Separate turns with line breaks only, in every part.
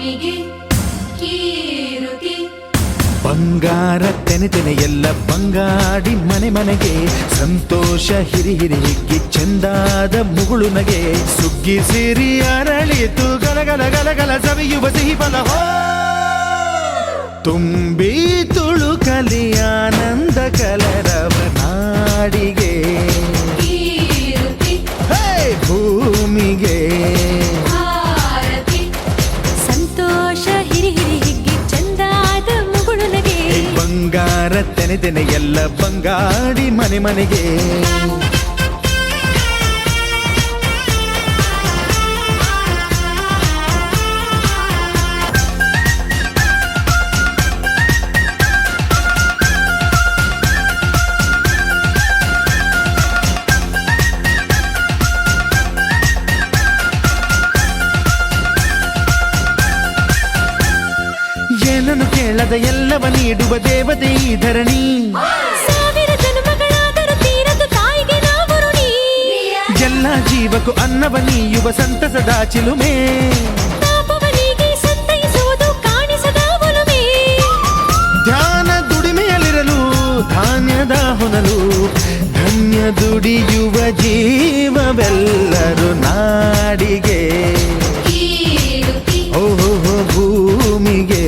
ಭೂಮಿಗೆ ಕೀರುತಿ
ಬಂಗಾರ ತೆನೆ ತೆನೆ ಎಲ್ಲ ಬಂಗಾಡಿ ಮನೆ ಮನೆಗೆ ಸಂತೋಷ ಹಿರಿ ಹಿರಿ ಹಿಗ್ಗಿ ಚೆಂದಾದ ಮುಗುಳು ನಗೆ ಸುಗ್ಗಿ ಸಿರಿ ಅರಳಿತು ಗಲಗಲ ಗಲಗಲ ಸವಿಯುವ ಸಿಹಿ ಫಲ ತುಂಬಿ ತುಳುಕಲಿ ಆನಂದ ಕಲರವ ನಾಡಿಗೆ ಭೂಮಿಗೆ
ಸಂತೋಷ ಹಿರಿ ಹಿರಿ ಹಿಗ್ಗಿ ಚಂದಾದ ಮುಗುಳು ನಗೆ
ಬಂಗಾರ ತೆನೆ ತೆನೆ ಎಲ್ಲ ಬಂಗಾಡಿ ಮನೆ ಮನೆಗೆ ಏನನ್ನು ಕೇಳದ ಎಲ್ಲವ ನೀಡುವ ದೇವತೆ ಈ ಧರಣಿ
ಸಾವಿರ ಜನ್ಮಗಳಾದರೂ ತೀರದು ತಾಯಿಗೆ ನಾವು ಋಣಿ
ಎಲ್ಲ ಜೀವಕ್ಕೂ ಅನ್ನವ ನೀಯುವ ಸಂತಸದ ಚಿಲುಮೆ
ಪಾಪವನಿಗೆ ಸಂತೈಸುವುದು ಕಾಣಿಸದ ಒಲುಮೆ
ಧ್ಯಾನ ದುಡಿಮೆಯಲ್ಲಿರಲು ಧಾನ್ಯದ ಹೊನಲು ಧನ್ಯ ದುಡಿಯುವ ಜೀವವೆಲ್ಲರೂ ನಾಡಿಗೆ ಓಹೋ ಭೂಮಿಗೆ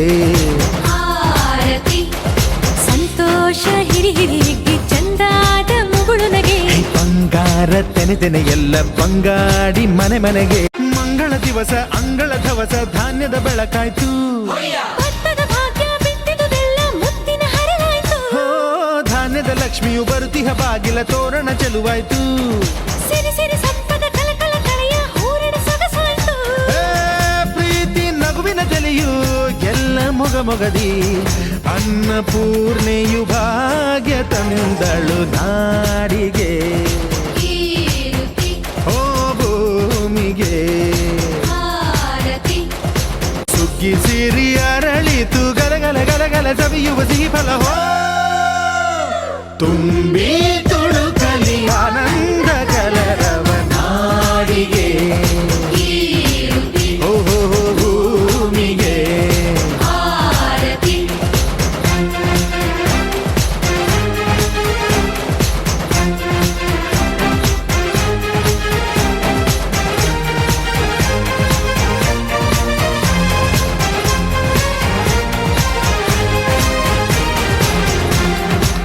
ಸಂತೋಷ ಹಿರಿ ಹಿರಿ ಹಿಗ್ಗಿ ಚಂದಾದ ಮುಗುಳು ನಗೆ
ಬಂಗಾರ ತೆನೆ ತೆನೆ ಎಲ್ಲ ಬಂಗಾಡಿ ಮನೆ ಮನೆಗೆ ಮಂಗಳ ದಿವಸ ಅಂಗಳ ಧವಸ ಧಾನ್ಯದ ಬೆಳಕಾಯ್ತು
ಭತ್ತದ ಭಾಗ್ಯ ಬಿತ್ತಿದುದೆಲ್ಲ ಮುತ್ತಿನ ಹರವಾಯ್ತು
ಧಾನ್ಯದ ಲಕ್ಷ್ಮಿಯು ಬರುತಿಹ ಬಾಗಿಲ ತೋರಣ ಚೆಲುವಾಯ್ತು
ಸಿರಿ ಸಿರಿ ಸಂಪದ ಕಲಕಲ ಕಳೆಯ ಹೂರಣ ಸೊಗಸಾಯ್ತು
ಪ್ರೀತಿ ನಗುವಿನ ತಲೆಯು ಎಲ್ಲ ಮೊಗ ಮೊಗದಿ ಅನ್ನಪೂರ್ಣೆಯು ಭಾಗ್ಯ ತಂದಳು ನಾಡಿಗೆ ಓ ಭೂಮಿಗೆ ಸುಗ್ಗಿ ಸಿರಿ ಅರಳಿತು ಗಲಗಲ ಗಲಗಲ ಸವಿಯುವ ಸಿಹಿ ಫಲ ತುಂಬಿ ತುಳುಕಲಿ ಆನಂದ ಕಲರವ ನಾಡಿಗೆ ಓಹೋ ಭೂಮಿಗೆ